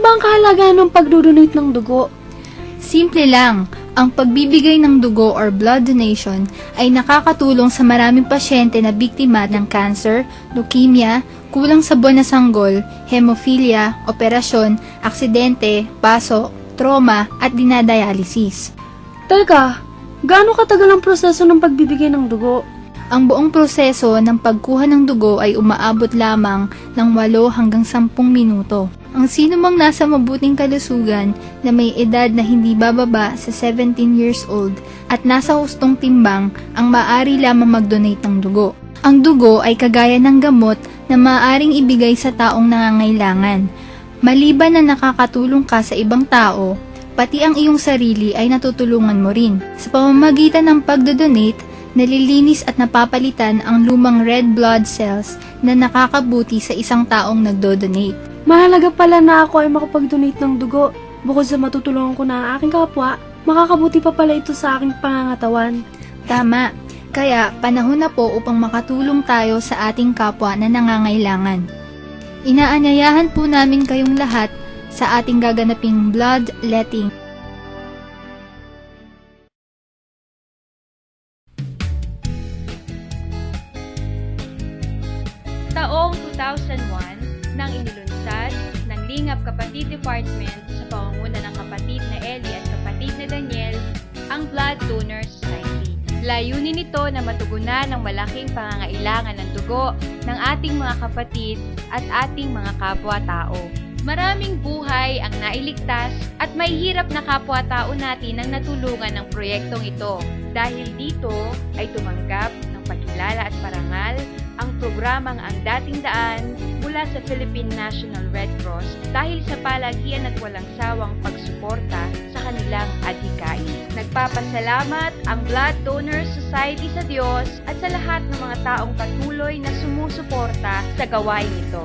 ba ang kahalagahan ng pagdodonate ng dugo? Simple lang, ang pagbibigay ng dugo or blood donation ay nakakatulong sa maraming pasyente na biktima ng cancer, leukemia, kulang sa buwan na sanggol, hemophilia, operasyon, aksidente, paso, trauma at dinadialysis. Teka, gaano katagal ang proseso ng pagbibigay ng dugo? Ang buong proseso ng pagkuha ng dugo ay umaabot lamang ng 8 hanggang 10 minuto. Ang sino mang nasa mabuting kalusugan na may edad na hindi bababa sa 17 years old at nasa hustong timbang ang maaari lamang mag-donate ng dugo. Ang dugo ay kagaya ng gamot na maaaring ibigay sa taong nangangailangan. Maliban na nakakatulong ka sa ibang tao, pati ang iyong sarili ay natutulungan mo rin. Sa pamamagitan ng pagdodonate, nalilinis at napapalitan ang lumang red blood cells na nakakabuti sa isang taong nagdodonate. Mahalaga pala na ako ay makapag-donate ng dugo. Bukod sa matutulungan ko na ang aking kapwa, makakabuti pa pala ito sa aking pangangatawan. Tama. Kaya panahon na po upang makatulong tayo sa ating kapwa na nangangailangan. Inaanyayahan po namin kayong lahat sa ating gaganaping bloodletting. Taong 2001 nang inilunsad ng Lingap Kapatid Department sa pamumuno ng kapatid na Ellie at kapatid na Daniel ang Blood Donor Society. Layunin nito na matugunan ang malaking pangangailangan ng dugo ng ating mga kapatid at ating mga kapwa-tao. Maraming buhay ang nailigtas at may hirap na kapwa-tao natin ang natulungan ng proyektong ito. Dahil dito ay tumanggap ng pagkilala at parangal ang programang Ang Dating Daan mula sa Philippine National Red Cross dahil sa palagian at walang sawang pagsuporta sa kanilang adhikain. Nagpapasalamat ang Blood Donor Society sa Diyos at sa lahat ng mga taong patuloy na sumusuporta sa gawain ito.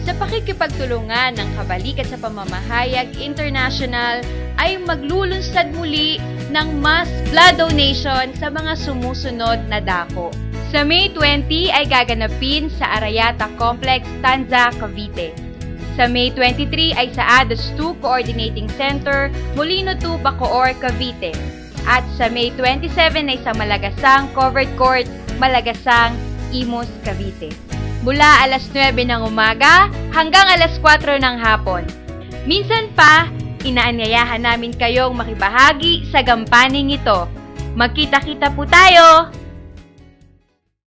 Sa pakikipagtulungan ng Kabalikat sa Pamamahayag International ay maglulunsad muli ng mass blood donation sa mga sumusunod na dako. Sa May 20 ay gaganapin sa Arayata Complex, Tanza, Cavite. Sa May 23 ay sa ADOS 2 Coordinating Center, Molino 2, Bacoor, Cavite. At sa May 27 ay sa Malagasang Covered Court, Malagasang, Imus, Cavite. Mula alas 9 ng umaga hanggang alas 4 ng hapon. Minsan pa, inaanyayahan namin kayong makibahagi sa gampaning ito. Magkita-kita po tayo!